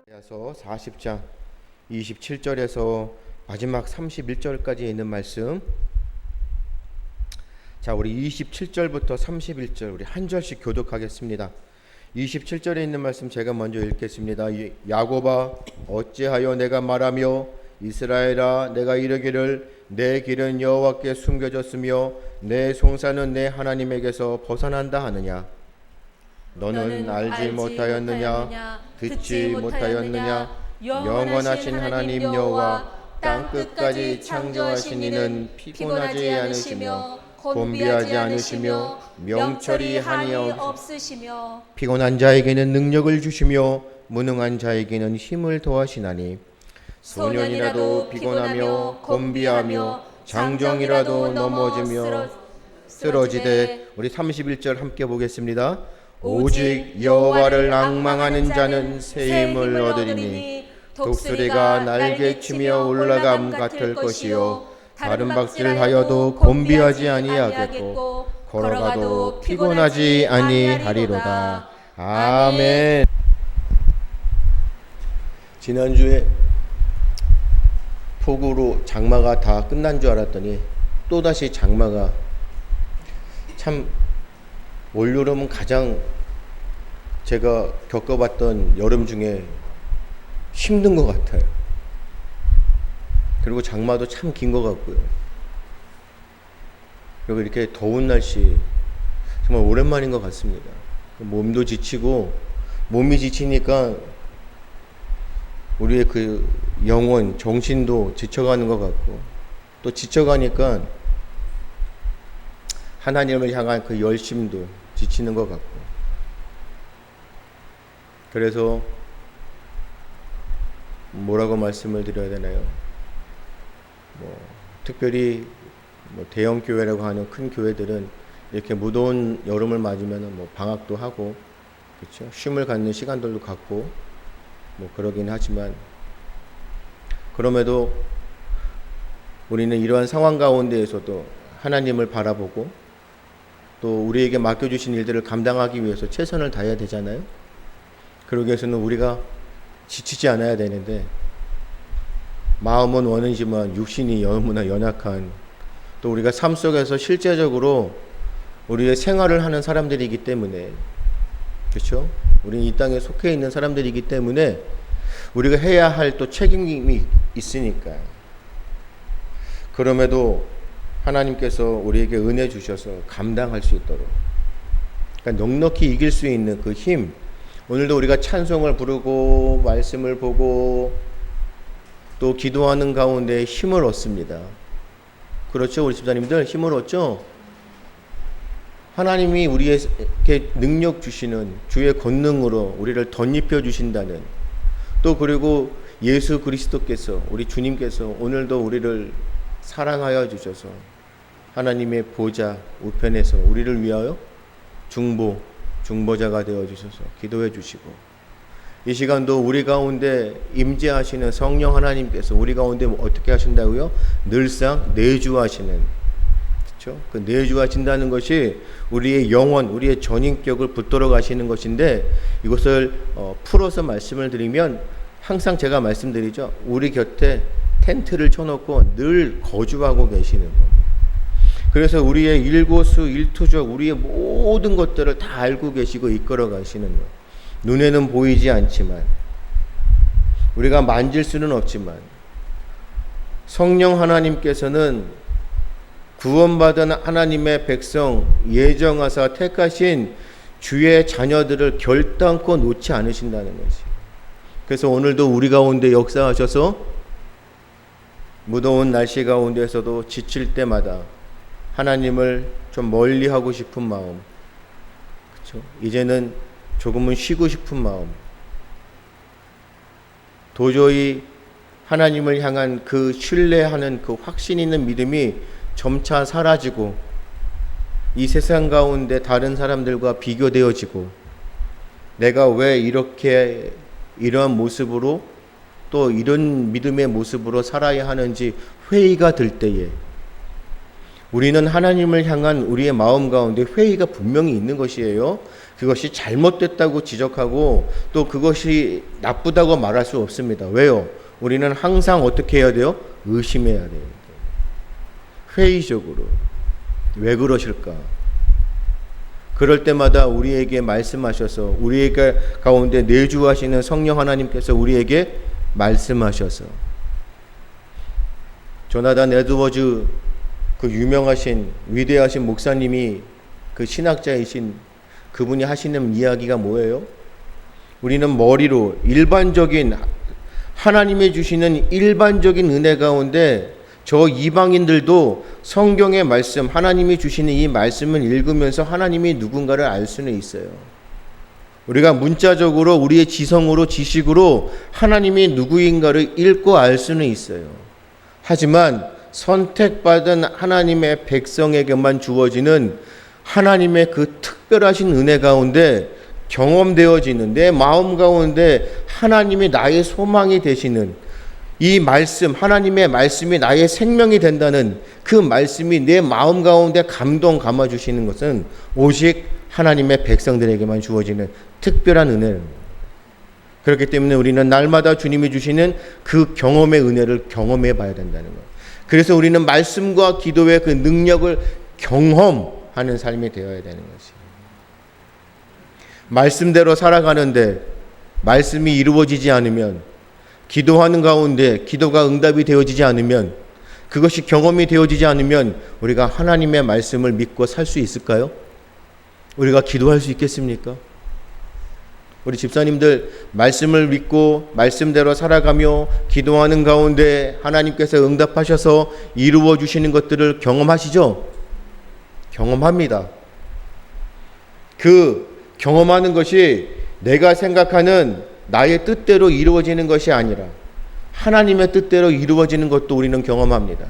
이사야서 40장 27절에서 마지막 31절까지 있는 말씀. 자, 우리 27절부터 31절 우리 한 절씩 교독하겠습니다. 27절에 있는 말씀 제가 먼저 읽겠습니다. 야곱아, 어찌하여 내가 말하며 이스라엘아, 내가 이르기를 내 길은 여호와께 숨겨졌으며 내 송사는 내 하나님에게서 벗어난다 하느냐? 너는 알지 못하였느냐? 듣지 못하였느냐? 영원하신 하나님 여호와 땅 끝까지 창조하신 이는 피곤하지 않으시며 곤비하지 않으시며 명철이 한이 없으시며 피곤한 자에게는 능력을 주시며 무능한 자에게는 힘을 더하시나니 소년이라도 피곤하며 곤비하며 장정이라도 넘어지며 쓰러지되. 우리 31절 함께 보겠습니다. 오직 여호와를 앙망하는 자는 새 힘을 얻으리니 독수리가 날개치며 올라감 같을 것이요 다른 박질하여도 곤비하지 아니하겠고 걸어가도 피곤하지 아니하리로다. 아멘. 지난주에 폭우로 장마가 다 끝난 줄 알았더니 또다시 장마가, 참 올여름은 가장 제가 겪어봤던 여름 중에 힘든 것 같아요. 그리고 장마도 참 긴 것 같고요. 그리고 이렇게 더운 날씨 정말 오랜만인 것 같습니다. 몸도 지치고, 몸이 지치니까 우리의 그 영혼, 정신도 지쳐가는 것 같고, 또 지쳐가니까 하나님을 향한 그 열심도 지치는 것 같고, 그래서 뭐라고 말씀을 드려야 되나요? 특별히 대형 교회라고 하는 큰 교회들은 이렇게 무더운 여름을 맞으면 방학도 하고, 그렇죠? 쉼을 갖는 시간들도 갖고 그러긴 하지만, 그럼에도 우리는 이러한 상황 가운데에서도 하나님을 바라보고 또 우리에게 맡겨주신 일들을 감당하기 위해서 최선을 다해야 되잖아요. 그러기 위해서는 우리가 지치지 않아야 되는데, 마음은 원하지만 육신이 너무나 연약한, 또 우리가 삶 속에서 실제적으로 우리의 생활을 하는 사람들이기 때문에, 그렇죠? 우리는 이 땅에 속해 있는 사람들이기 때문에 우리가 해야 할 또 책임이 있으니까. 그럼에도 하나님께서 우리에게 은혜 주셔서 감당할 수 있도록, 그러니까 넉넉히 이길 수 있는 그 힘, 오늘도 우리가 찬송을 부르고 말씀을 보고 또 기도하는 가운데 힘을 얻습니다. 그렇죠? 우리 집사님들 힘을 얻죠? 하나님이 우리에게 능력 주시는 주의 권능으로 우리를 덧입혀 주신다는, 또 그리고 예수 그리스도께서, 우리 주님께서 오늘도 우리를 사랑하여 주셔서 하나님의 보좌 우편에서 우리를 위하여 중보자가 되어 주셔서 기도해 주시고, 이 시간도 우리 가운데 임재하시는 성령 하나님께서 우리 가운데 어떻게 하신다고요? 늘상 내주하시는, 그렇죠? 그 내주하신다는 것이 우리의 영혼, 우리의 전인격을 붙들어 가시는 것인데, 이것을 풀어서 말씀을 드리면 항상 제가 말씀드리죠. 우리 곁에 텐트를 쳐놓고 늘 거주하고 계시는 겁니다. 그래서 우리의 일거수 일투족, 우리의 모든 것들을 다 알고 계시고 이끌어 가시는 것. 눈에는 보이지 않지만, 우리가 만질 수는 없지만, 성령 하나님께서는 구원받은 하나님의 백성 예정하사 택하신 주의 자녀들을 결단코 놓지 않으신다는 것이. 그래서 오늘도 우리 가운데 역사하셔서 무더운 날씨 가운데서도 지칠 때마다 하나님을 좀 멀리하고 싶은 마음, 그렇죠? 이제는 조금은 쉬고 싶은 마음, 도저히 하나님을 향한 그 신뢰하는 그 확신 있는 믿음이 점차 사라지고, 이 세상 가운데 다른 사람들과 비교되어지고, 내가 왜 이렇게 이러한 모습으로 또 이런 믿음의 모습으로 살아야 하는지 회의가 들 때에 우리는 하나님을 향한 우리의 마음 가운데 회의가 분명히 있는 것이에요. 그것이 잘못됐다고 지적하고 또 그것이 나쁘다고 말할 수 없습니다. 왜요? 우리는 항상 어떻게 해야 돼요? 의심해야 돼요. 회의적으로. 왜 그러실까? 그럴 때마다 우리에게 말씀하셔서 우리에게 가운데 내주하시는 성령 하나님께서 우리에게 말씀하셔서 조나단 에드워즈 그 유명하신 위대하신 목사님이 그 신학자이신 그분이 하시는 이야기가 뭐예요? 우리는 머리로 일반적인 하나님이 주시는 일반적인 은혜 가운데 저 이방인들도 성경의 말씀, 하나님이 주시는 이 말씀을 읽으면서 하나님이 누군가를 알 수는 있어요. 우리가 문자적으로 우리의 지성으로 지식으로 하나님이 누구인가를 읽고 알 수는 있어요. 하지만 선택받은 하나님의 백성에게만 주어지는 하나님의 그 특별하신 은혜 가운데 경험되어지는 내 마음 가운데 하나님이 나의 소망이 되시는 이 말씀, 하나님의 말씀이 나의 생명이 된다는 그 말씀이 내 마음 가운데 감동 감아주시는 것은 오직 하나님의 백성들에게만 주어지는 특별한 은혜입니다. 그렇기 때문에 우리는 날마다 주님이 주시는 그 경험의 은혜를 경험해 봐야 된다는 거예요. 그래서 우리는 말씀과 기도의 그 능력을 경험하는 삶이 되어야 되는 것이에요. 말씀대로 살아가는데 말씀이 이루어지지 않으면 기도하는 가운데 기도가 응답이 되어지지 않으면 그것이 경험이 되어지지 않으면 우리가 하나님의 말씀을 믿고 살 수 있을까요? 우리가 기도할 수 있겠습니까? 우리 집사님들 말씀을 믿고 말씀대로 살아가며 기도하는 가운데 하나님께서 응답하셔서 이루어 주시는 것들을 경험하시죠? 경험합니다. 그 경험하는 것이 내가 생각하는 나의 뜻대로 이루어지는 것이 아니라 하나님의 뜻대로 이루어지는 것도 우리는 경험합니다.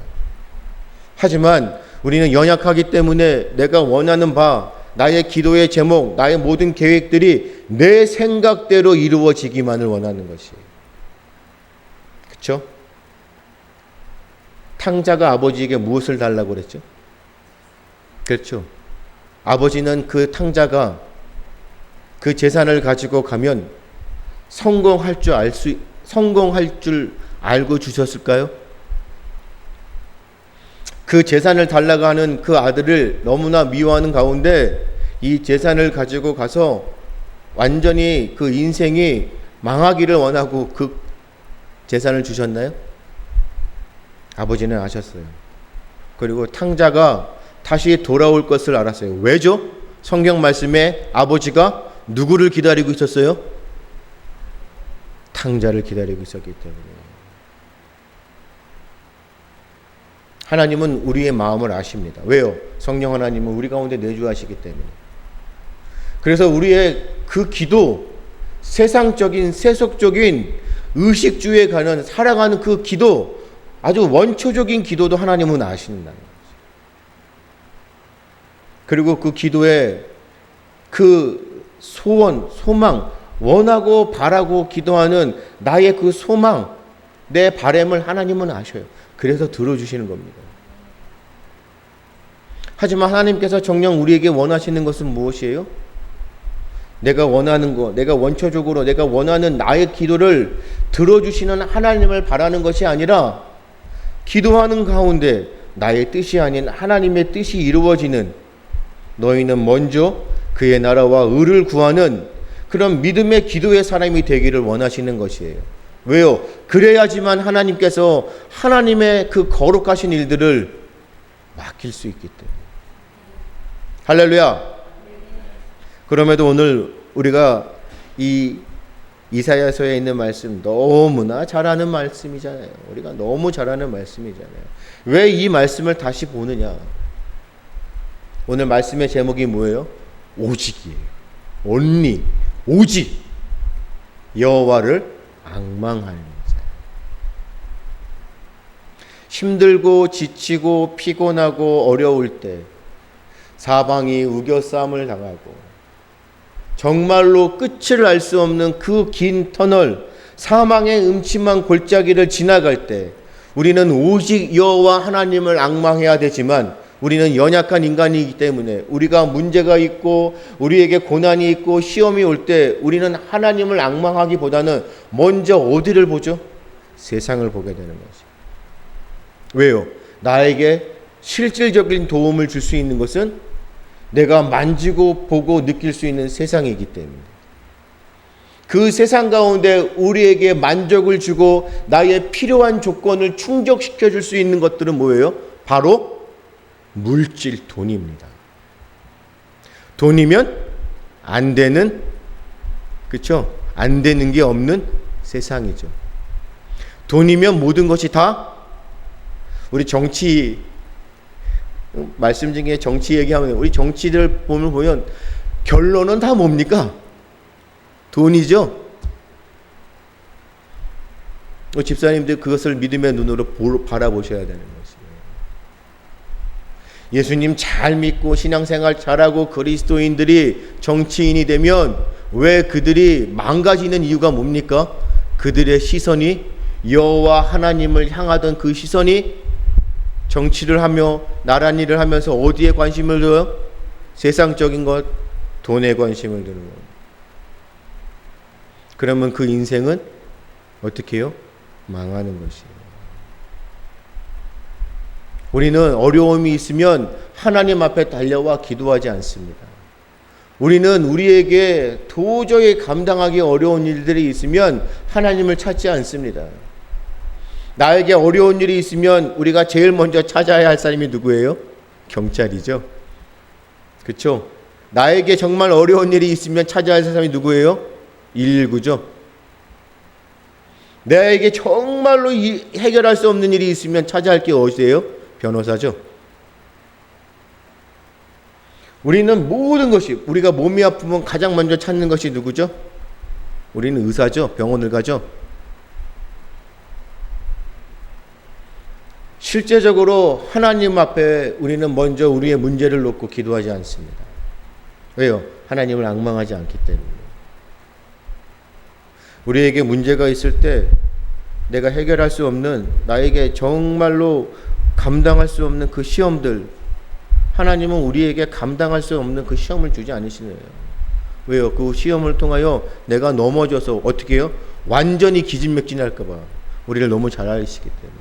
하지만 우리는 연약하기 때문에 내가 원하는 바, 나의 기도의 제목, 나의 모든 계획들이 내 생각대로 이루어지기만을 원하는 것이에요. 그렇죠? 탕자가 아버지에게 무엇을 달라고 그랬죠? 그렇죠. 아버지는 그 탕자가 그 재산을 가지고 가면 성공할 줄 알고 주셨을까요? 그 재산을 달라고 하는 그 아들을 너무나 미워하는 가운데 이 재산을 가지고 가서 완전히 그 인생이 망하기를 원하고 그 재산을 주셨나요? 아버지는 아셨어요. 그리고 탕자가 다시 돌아올 것을 알았어요. 왜죠? 성경 말씀에 아버지가 누구를 기다리고 있었어요? 탕자를 기다리고 있었기 때문에. 하나님은 우리의 마음을 아십니다. 왜요? 성령 하나님은 우리 가운데 내주하시기 때문에. 그래서 우리의 그 기도, 세상적인 세속적인 의식주의에 가는 살아가는 그 기도, 아주 원초적인 기도도 하나님은 아신다는 거죠. 그리고 그 기도에 그 소원, 소망, 원하고 바라고 기도하는 나의 그 소망, 내 바람을 하나님은 아셔요. 그래서 들어주시는 겁니다. 하지만 하나님께서 정녕 우리에게 원하시는 것은 무엇이에요? 내가 원하는 것, 내가 원초적으로 내가 원하는 나의 기도를 들어주시는 하나님을 바라는 것이 아니라 기도하는 가운데 나의 뜻이 아닌 하나님의 뜻이 이루어지는, 너희는 먼저 그의 나라와 의를 구하는 그런 믿음의 기도의 사람이 되기를 원하시는 것이에요. 왜요? 그래야지만 하나님께서 하나님의 그 거룩하신 일들을 맡길 수 있기 때문에. 할렐루야. 그럼에도 오늘 우리가 이 이사야서에 있는 말씀 너무나 잘 아는 말씀이잖아요. 우리가 너무 잘 아는 말씀이잖아요. 왜 이 말씀을 다시 보느냐? 오늘 말씀의 제목이 뭐예요? 오직이에요. only, 오직 여호와를 앙망하는 자. 힘들고 지치고 피곤하고 어려울 때 사방이 우겨싸움을 당하고 정말로 끝을 알 수 없는 그 긴 터널, 사망의 음침한 골짜기를 지나갈 때 우리는 오직 여호와 하나님을 앙망해야 되지만 우리는 연약한 인간이기 때문에 우리가 문제가 있고 우리에게 고난이 있고 시험이 올 때 우리는 하나님을 앙망하기보다는 먼저 어디를 보죠? 세상을 보게 되는 거죠. 왜요? 나에게 실질적인 도움을 줄 수 있는 것은 내가 만지고 보고 느낄 수 있는 세상이기 때문에 그 세상 가운데 우리에게 만족을 주고 나의 필요한 조건을 충족시켜 줄 수 있는 것들은 뭐예요? 바로 물질, 돈입니다. 돈이면 안 되는, 그렇죠? 안 되는 게 없는 세상이죠. 돈이면 모든 것이 다, 우리 정치 말씀 중에 정치 얘기하면 우리 정치를 보면 결론은 다 뭡니까? 돈이죠. 집사님들 그것을 믿음의 눈으로 바라보셔야 되는 것이에요. 예수님 잘 믿고 신앙생활 잘하고 그리스도인들이 정치인이 되면 왜 그들이 망가지는 이유가 뭡니까? 그들의 시선이 여호와 하나님을 향하던 그 시선이 정치를 하며 나란 일을 하면서 어디에 관심을 둬요? 세상적인 것, 돈에 관심을 두는 것. 그러면 그 인생은 어떻게 해요? 망하는 것이에요. 우리는 어려움이 있으면 하나님 앞에 달려와 기도하지 않습니다. 우리는 우리에게 도저히 감당하기 어려운 일들이 있으면 하나님을 찾지 않습니다. 나에게 어려운 일이 있으면 우리가 제일 먼저 찾아야 할 사람이 누구예요? 경찰이죠. 그렇죠? 나에게 정말 어려운 일이 있으면 찾아야 할 사람이 누구예요? 119죠. 나에게 정말로 해결할 수 없는 일이 있으면 찾아야 할 게 어디예요? 변호사죠. 우리는 모든 것이, 우리가 몸이 아프면 가장 먼저 찾는 것이 누구죠? 우리는 의사죠. 병원을 가죠. 실제적으로 하나님 앞에 우리는 먼저 우리의 문제를 놓고 기도하지 않습니다. 왜요? 하나님을 앙망하지 않기 때문에. 우리에게 문제가 있을 때 내가 해결할 수 없는, 나에게 정말로 감당할 수 없는 그 시험들, 하나님은 우리에게 감당할 수 없는 그 시험을 주지 않으시네요. 왜요? 그 시험을 통하여 내가 넘어져서 어떻게 해요? 완전히 기진맥진할까 봐 우리를 너무 잘 아시기 때문에.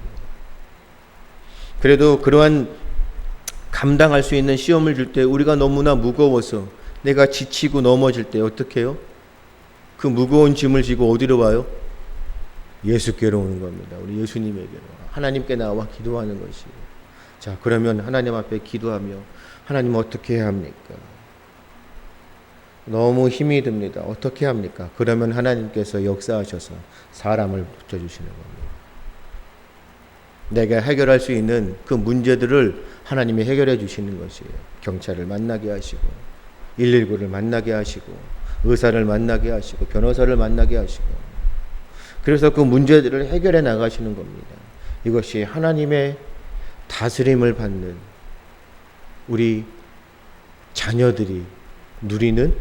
그래도 그러한 감당할 수 있는 시험을 줄 때 우리가 너무나 무거워서 내가 지치고 넘어질 때 어떻게 해요? 그 무거운 짐을 지고 어디로 와요? 예수께로 오는 겁니다. 우리 예수님에게로. 하나님께 나와 기도하는 것이에요. 자, 그러면 하나님 앞에 기도하며 하나님 어떻게 해야 합니까? 너무 힘이 듭니다. 어떻게 합니까? 그러면 하나님께서 역사하셔서 사람을 붙여주시는 겁니다. 내가 해결할 수 있는 그 문제들을 하나님이 해결해 주시는 것이에요. 경찰을 만나게 하시고 119를 만나게 하시고 의사를 만나게 하시고 변호사를 만나게 하시고, 그래서 그 문제들을 해결해 나가시는 겁니다. 이것이 하나님의 다스림을 받는 우리 자녀들이 누리는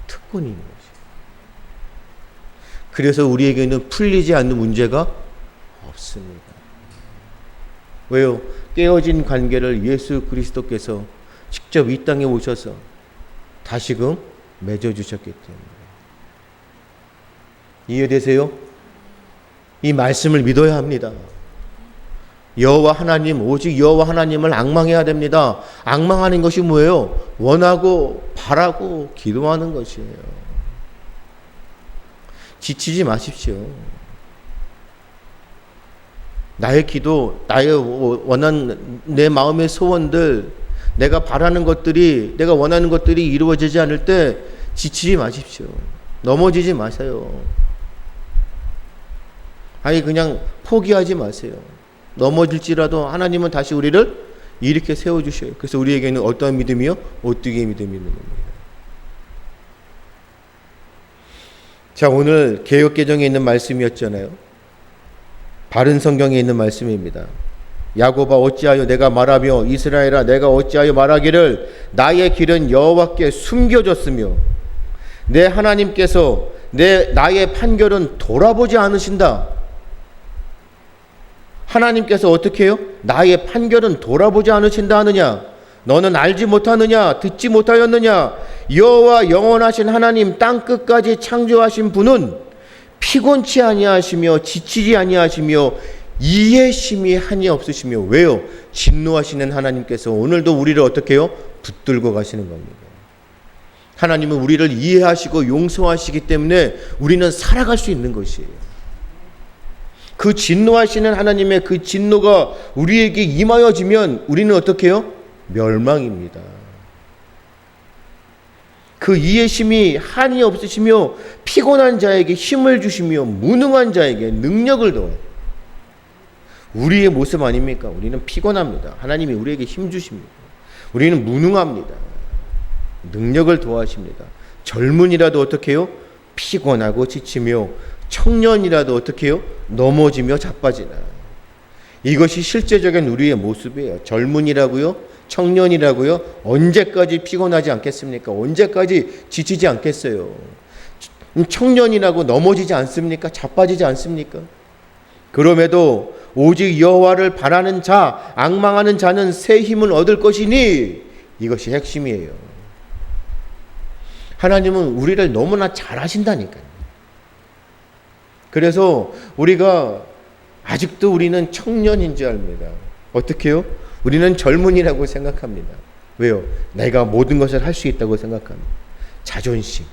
특권인 것이에요. 그래서 우리에게는 풀리지 않는 문제가 없습니다. 왜요? 깨어진 관계를 예수 그리스도께서 직접 이 땅에 오셔서 다시금 맺어주셨기 때문에. 이해되세요? 이 말씀을 믿어야 합니다. 여호와 하나님, 오직 여호와 하나님을 앙망해야 됩니다. 앙망하는 것이 뭐예요? 원하고 바라고 기도하는 것이에요. 지치지 마십시오. 나의 기도, 나의 원한, 내 마음의 소원들, 내가 바라는 것들이, 내가 원하는 것들이 이루어지지 않을 때 지치지 마십시오. 넘어지지 마세요. 아니, 그냥 포기하지 마세요. 넘어질지라도 하나님은 다시 우리를 이렇게 세워주셔요. 그래서 우리에게는 어떠한 믿음이요? 오뚜기의 믿음이 있는 겁니다. 자, 오늘 개역개정에 있는 말씀이었잖아요. 바른 성경에 있는 말씀입니다. 야곱아 어찌하여 내가 말하며 이스라엘아 내가 어찌하여 말하기를 나의 길은 여호와께 숨겨졌으며 내 하나님께서 나의 판결은 돌아보지 않으신다. 하나님께서 어떻게 해요? 나의 판결은 돌아보지 않으신다 하느냐? 너는 알지 못하느냐? 듣지 못하였느냐? 여호와 영원하신 하나님 땅 끝까지 창조하신 분은 피곤치 아니하시며 지치지 아니하시며 이해심이 한이 없으시며. 왜요? 진노하시는 하나님께서 오늘도 우리를 어떻게 해요? 붙들고 가시는 겁니다. 하나님은 우리를 이해하시고 용서하시기 때문에 우리는 살아갈 수 있는 것이에요. 그 진노하시는 하나님의 그 진노가 우리에게 임하여지면 우리는 어떻게 해요? 멸망입니다. 그 이해심이 한이 없으시며 피곤한 자에게 힘을 주시며 무능한 자에게 능력을 더해요. 우리의 모습 아닙니까? 우리는 피곤합니다. 하나님이 우리에게 힘 주십니다. 우리는 무능합니다. 능력을 더하십니다. 젊은이라도 어떻게 해요? 피곤하고 지치며 청년이라도 어떻게 해요? 넘어지며 자빠지나. 이것이 실제적인 우리의 모습이에요. 젊은이라고요? 청년이라고요? 언제까지 피곤하지 않겠습니까? 언제까지 지치지 않겠어요? 청년이라고 넘어지지 않습니까? 자빠지지 않습니까? 그럼에도 오직 여호와를 바라는 자, 앙망하는 자는 새 힘을 얻을 것이니, 이것이 핵심이에요. 하나님은 우리를 너무나 잘 아신다니까요. 그래서 우리가 아직도 우리는 청년인 줄 압니다. 어떻게 해요? 우리는 젊은이라고 생각합니다. 왜요? 내가 모든 것을 할 수 있다고 생각합니다. 자존심,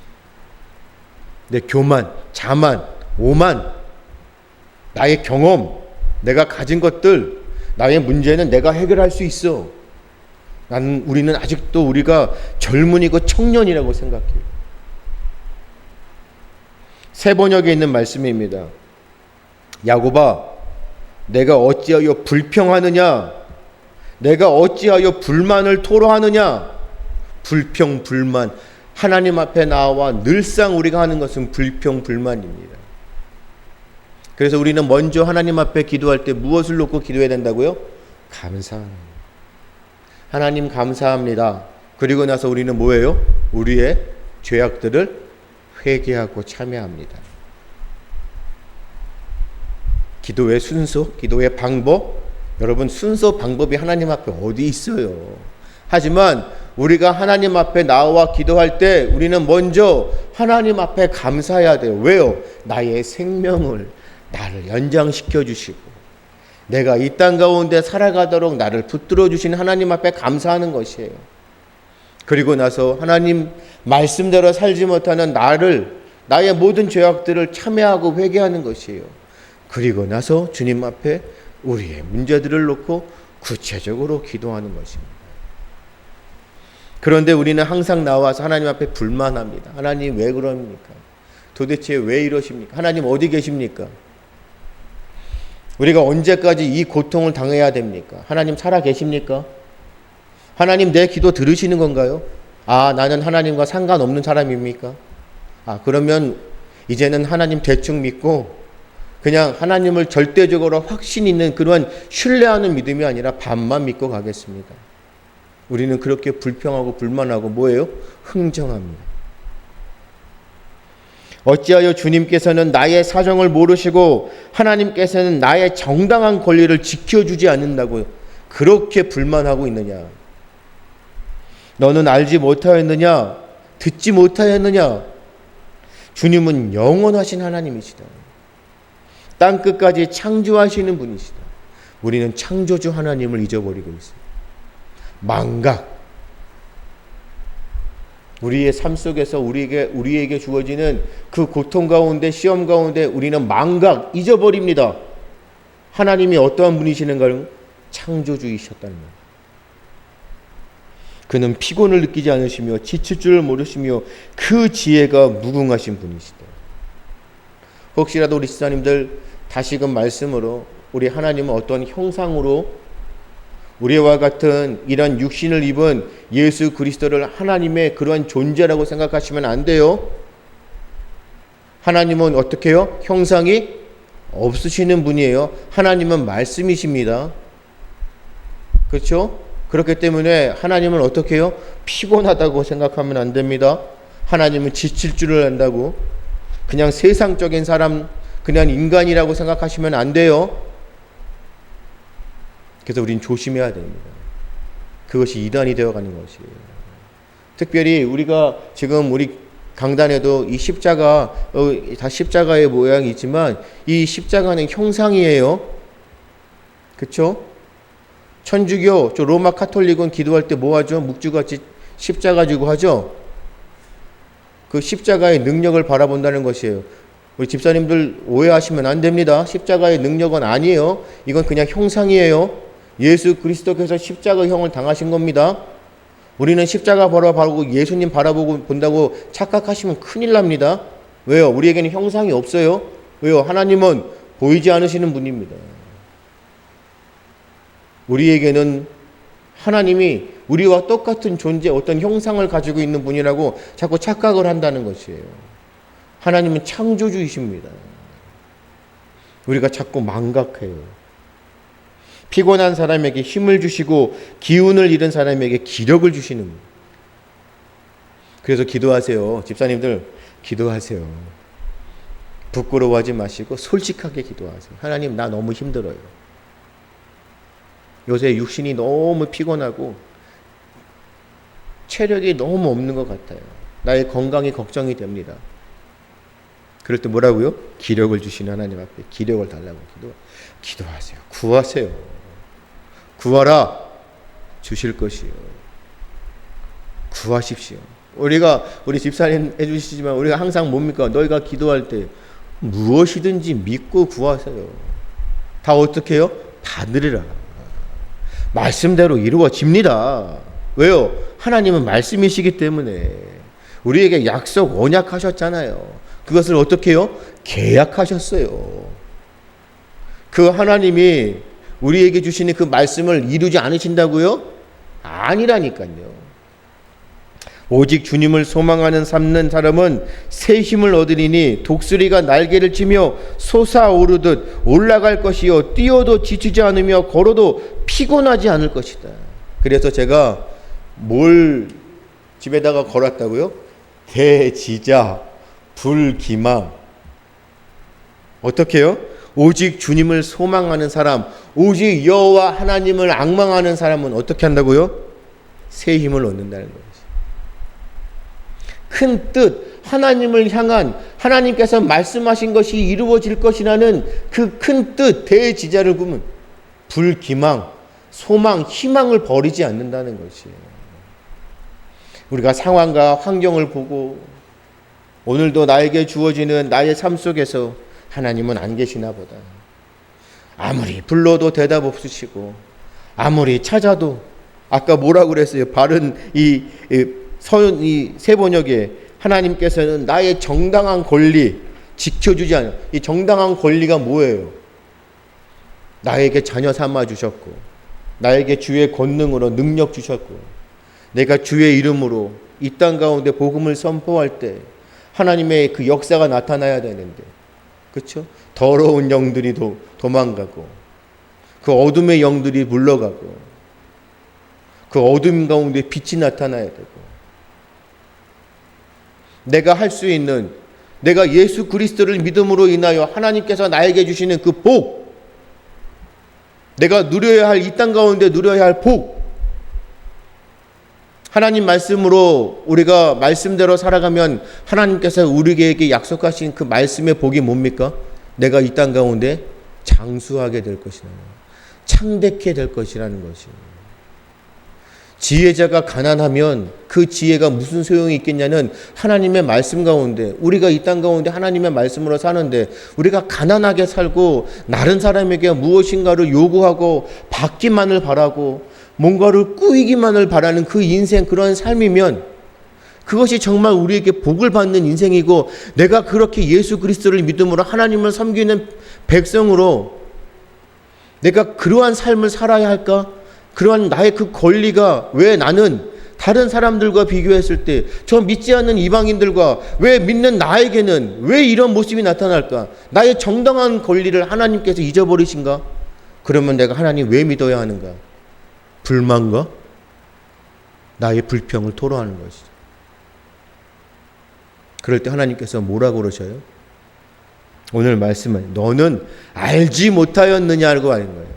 내 교만, 자만, 오만, 나의 경험, 내가 가진 것들, 나의 문제는 내가 해결할 수 있어. 우리는 아직도 우리가 젊은이고 청년이라고 생각해요. 새 번역에 있는 말씀입니다. 야곱아, 내가 어찌하여 불평하느냐? 내가 어찌하여 불만을 토로하느냐? 불평, 불만. 하나님 앞에 나와 늘상 우리가 하는 것은 불평, 불만입니다. 그래서 우리는 먼저 하나님 앞에 기도할 때 무엇을 놓고 기도해야 된다고요? 감사합니다. 하나님 감사합니다. 그리고 나서 우리는 뭐예요? 우리의 죄악들을 회개하고 참여합니다. 기도의 순서, 기도의 방법, 여러분 순서 방법이 하나님 앞에 어디 있어요? 하지만 우리가 하나님 앞에 나와 기도할 때 우리는 먼저 하나님 앞에 감사해야 돼요. 왜요? 나의 생명을 나를 연장시켜 주시고 내가 이 땅 가운데 살아가도록 나를 붙들어 주신 하나님 앞에 감사하는 것이에요. 그리고 나서 하나님 말씀대로 살지 못하는 나의 모든 죄악들을 참회하고 회개하는 것이에요. 그리고 나서 주님 앞에 우리의 문제들을 놓고 구체적으로 기도하는 것입니다. 그런데 우리는 항상 나와서 하나님 앞에 불만합니다. 하나님 왜 그럽니까? 도대체 왜 이러십니까? 하나님 어디 계십니까? 우리가 언제까지 이 고통을 당해야 됩니까? 하나님 살아 계십니까? 하나님 내 기도 들으시는 건가요? 나는 하나님과 상관없는 사람입니까? 그러면 이제는 하나님 대충 믿고 그냥 하나님을 절대적으로 확신 있는 그러한 신뢰하는 믿음이 아니라 반만 믿고 가겠습니다. 우리는 그렇게 불평하고 불만하고 뭐예요? 흥정합니다. 어찌하여 주님께서는 나의 사정을 모르시고 하나님께서는 나의 정당한 권리를 지켜주지 않는다고 그렇게 불만하고 있느냐? 너는 알지 못하였느냐? 듣지 못하였느냐? 주님은 영원하신 하나님이시다. 땅 끝까지 창조하시는 분이시다. 우리는 창조주 하나님을 잊어버리고 있습니다. 망각. 우리의 삶 속에서 우리에게 주어지는 그 고통 가운데 시험 가운데 우리는 망각, 잊어버립니다. 하나님이 어떠한 분이시는가를 창조주이셨다는 것. 그는 피곤을 느끼지 않으시며 지칠 줄을 모르시며 그 지혜가 무궁하신 분이시다. 혹시라도 우리 지사님들 다시금 말씀으로 우리 하나님은 어떤 형상으로 우리와 같은 이런 육신을 입은 예수 그리스도를 하나님의 그러한 존재라고 생각하시면 안 돼요. 하나님은 어떻게 해요? 형상이 없으시는 분이에요. 하나님은 말씀이십니다. 그렇죠? 그렇기 때문에 하나님은 어떻게 해요? 피곤하다고 생각하면 안 됩니다. 하나님은 지칠 줄을 안다고 그냥 세상적인 사람, 그냥 인간이라고 생각하시면 안 돼요. 그래서 우린 조심해야 됩니다. 그것이 이단이 되어가는 것이에요. 특별히 우리가 지금 우리 강단에도 이 십자가, 다 십자가의 모양이 있지만 이 십자가는 형상이에요. 그렇죠? 천주교, 저 로마 카톨릭은 기도할 때 뭐 하죠? 묵주같이 십자가 지고 하죠? 그 십자가의 능력을 바라본다는 것이에요. 우리 집사님들 오해하시면 안 됩니다. 십자가의 능력은 아니에요. 이건 그냥 형상이에요. 예수 그리스도께서 십자가 형을 당하신 겁니다. 우리는 십자가 바라보고 예수님 바라보고 본다고 착각하시면 큰일 납니다. 왜요? 우리에게는 형상이 없어요. 왜요? 하나님은 보이지 않으시는 분입니다. 우리에게는 하나님이 우리와 똑같은 존재, 어떤 형상을 가지고 있는 분이라고 자꾸 착각을 한다는 것이에요. 하나님은 창조주이십니다. 우리가 자꾸 망각해요. 피곤한 사람에게 힘을 주시고 기운을 잃은 사람에게 기력을 주시는 분. 그래서 기도하세요. 집사님들 기도하세요. 부끄러워하지 마시고 솔직하게 기도하세요. 하나님, 나 너무 힘들어요. 요새 육신이 너무 피곤하고 체력이 너무 없는 것 같아요. 나의 건강이 걱정이 됩니다. 그럴 때 뭐라고요? 기력을 주시는 하나님 앞에 기력을 달라고 기도하세요. 구하세요. 구하라. 주실 것이요. 구하십시오. 우리 집사님 해주시지만 우리가 항상 뭡니까? 너희가 기도할 때 무엇이든지 믿고 구하세요. 다 어떻게 해요? 받으리라. 말씀대로 이루어집니다. 왜요? 하나님은 말씀이시기 때문에 우리에게 약속, 언약하셨잖아요. 그것을 어떻게 해요? 계약하셨어요. 그 하나님이 우리에게 주시는 그 말씀을 이루지 않으신다고요? 아니라니까요. 오직 주님을 소망하는 삼는 사람은 새 힘을 얻으리니 독수리가 날개를 치며 솟아오르듯 올라갈 것이요 뛰어도 지치지 않으며 걸어도 피곤하지 않을 것이다. 그래서 제가 뭘 집에다가 걸었다고요? 대지자 불기망. 어떻게 해요? 오직 주님을 소망하는 사람, 오직 여호와 하나님을 앙망하는 사람은 어떻게 한다고요? 새 힘을 얻는다는 거예요. 큰 뜻, 하나님을 향한 하나님께서 말씀하신 것이 이루어질 것이라는 그 큰 뜻, 대지자를 구면 불기망, 소망, 희망을 버리지 않는다는 것이에요. 우리가 상황과 환경을 보고 오늘도 나에게 주어지는 나의 삶 속에서 하나님은 안 계시나 보다. 아무리 불러도 대답 없으시고 아무리 찾아도 아까 뭐라고 그랬어요? 바른 이 세 번역에 하나님께서는 나의 정당한 권리 지켜주지 않아요. 이 정당한 권리가 뭐예요? 나에게 자녀 삼아 주셨고 나에게 주의 권능으로 능력 주셨고 내가 주의 이름으로 이 땅 가운데 복음을 선포할 때 하나님의 그 역사가 나타나야 되는데 그렇죠? 더러운 영들이 도망가고 그 어둠의 영들이 물러가고 그 어둠 가운데 빛이 나타나야 되고 내가 할 수 있는 내가 예수 그리스도를 믿음으로 인하여 하나님께서 나에게 주시는 그 복 내가 누려야 할 이 땅 가운데 누려야 할 복 하나님 말씀으로 우리가 말씀대로 살아가면 하나님께서 우리에게 약속하신 그 말씀의 복이 뭡니까? 내가 이 땅 가운데 장수하게 될 것이다. 창대케 될 것이라는 것이에요. 지혜자가 가난하면 그 지혜가 무슨 소용이 있겠냐는 하나님의 말씀 가운데 우리가 이 땅 가운데 하나님의 말씀으로 사는데 우리가 가난하게 살고 다른 사람에게 무엇인가를 요구하고 받기만을 바라고 뭔가를 꾸이기만을 바라는 그 인생 그런 삶이면 그것이 정말 우리에게 복을 받는 인생이고 내가 그렇게 예수 그리스도를 믿음으로 하나님을 섬기는 백성으로 내가 그러한 삶을 살아야 할까? 그러한 나의 그 권리가 왜 나는 다른 사람들과 비교했을 때 저 믿지 않는 이방인들과 왜 믿는 나에게는 왜 이런 모습이 나타날까? 나의 정당한 권리를 하나님께서 잊어버리신가? 그러면 내가 하나님 왜 믿어야 하는가? 불만과 나의 불평을 토로하는 것이죠. 그럴 때 하나님께서 뭐라고 그러셔요? 오늘 말씀은 너는 알지 못하였느냐고 하는 거예요.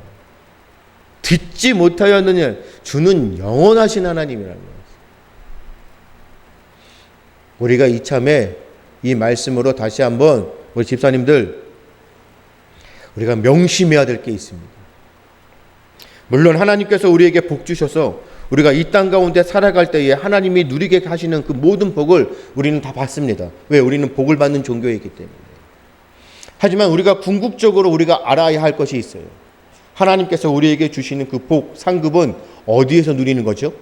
듣지 못하였느냐. 주는 영원하신 하나님이라는 거예요. 우리가 이참에 이 말씀으로 다시 한번 우리 집사님들 우리가 명심해야 될 게 있습니다. 물론 하나님께서 우리에게 복 주셔서 우리가 이 땅 가운데 살아갈 때에 하나님이 누리게 하시는 그 모든 복을 우리는 다 받습니다. 왜? 우리는 복을 받는 종교이기 때문에. 하지만 우리가 궁극적으로 우리가 알아야 할 것이 있어요. 하나님께서 우리에게 주시는 그 복, 상급은 어디에서 누리는 거죠?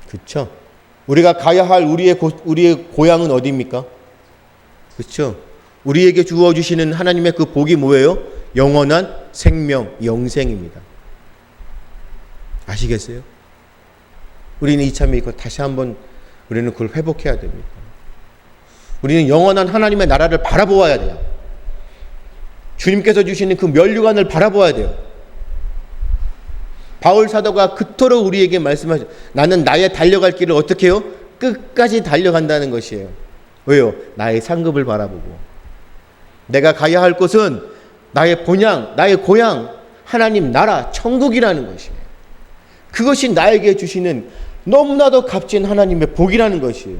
그렇죠? 우리가 가야 할 우리의 고향은 어디입니까? 그렇죠? 우리에게 주어주시는 하나님의 그 복이 뭐예요? 영원한 생명, 영생입니다. 아시겠어요? 우리는 이참에 이거 다시 한번 우리는 그걸 회복해야 됩니다. 우리는 영원한 하나님의 나라를 바라보아야 돼요. 주님께서 주시는 그 면류관을 바라보아야 돼요. 바울 사도가 그토록 우리에게 말씀하죠. 나는 나의 달려갈 길을 어떻게 해요? 끝까지 달려간다는 것이에요. 왜요? 나의 상급을 바라보고. 내가 가야 할 곳은 나의 본향, 나의 고향, 하나님 나라, 천국이라는 것이에요. 그것이 나에게 주시는 너무나도 값진 하나님의 복이라는 것이에요.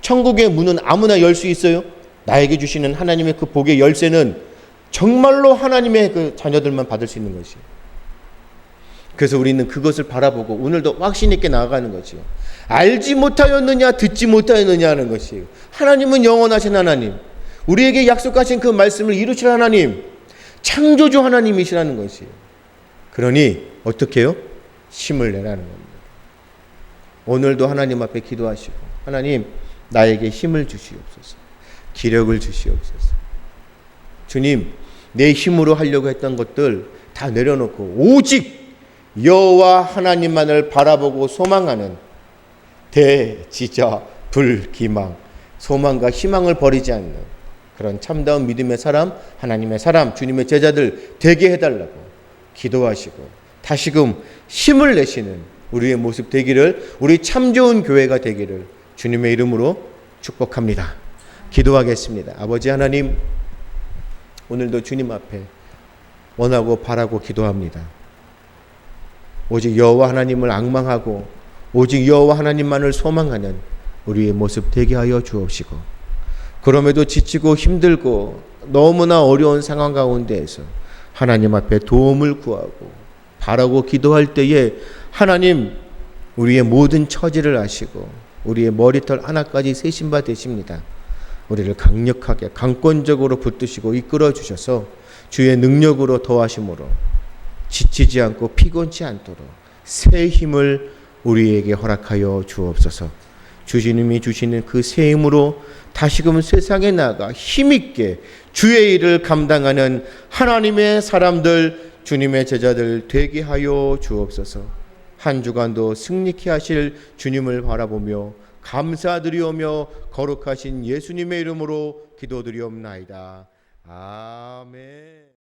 천국의 문은 아무나 열 수 있어요? 나에게 주시는 하나님의 그 복의 열쇠는 정말로 하나님의 그 자녀들만 받을 수 있는 것이에요. 그래서 우리는 그것을 바라보고 오늘도 확신 있게 나아가는 것이에요. 알지 못하였느냐, 듣지 못하였느냐 하는 것이에요. 하나님은 영원하신 하나님, 우리에게 약속하신 그 말씀을 이루실 하나님, 창조주 하나님이시라는 것이에요. 그러니 어떻게 해요? 힘을 내라는 겁니다. 오늘도 하나님 앞에 기도하시고, 하나님 나에게 힘을 주시옵소서, 기력을 주시옵소서. 주님, 내 힘으로 하려고 했던 것들 다 내려놓고 오직 여호와 하나님만을 바라보고 소망하는 대지자 불기망, 소망과 희망을 버리지 않는 그런 참다운 믿음의 사람, 하나님의 사람, 주님의 제자들 되게 해달라고 기도하시고 다시금 힘을 내시는 우리의 모습 되기를, 우리 참 좋은 교회가 되기를 주님의 이름으로 축복합니다. 기도하겠습니다. 아버지 하나님, 오늘도 주님 앞에 원하고 바라고 기도합니다. 오직 여호와 하나님을 앙망하고 오직 여호와 하나님만을 소망하는 우리의 모습 되게 하여 주옵시고, 그럼에도 지치고 힘들고 너무나 어려운 상황 가운데에서 하나님 앞에 도움을 구하고 바라고 기도할 때에 하나님 우리의 모든 처지를 아시고 우리의 머리털 하나까지 세신 바 되십니다. 우리를 강력하게 강권적으로 붙드시고 이끌어 주셔서 주의 능력으로 더하심으로 지치지 않고 피곤치 않도록 새 힘을 우리에게 허락하여 주옵소서. 주님이 주시는 그 새 힘으로 다시금 세상에 나가 힘있게 주의 일을 감당하는 하나님의 사람들, 주님의 제자들 되게 하여 주옵소서. 한 주간도 승리케 하실 주님을 바라보며 감사드리오며 거룩하신 예수님의 이름으로 기도드리옵나이다. 아멘.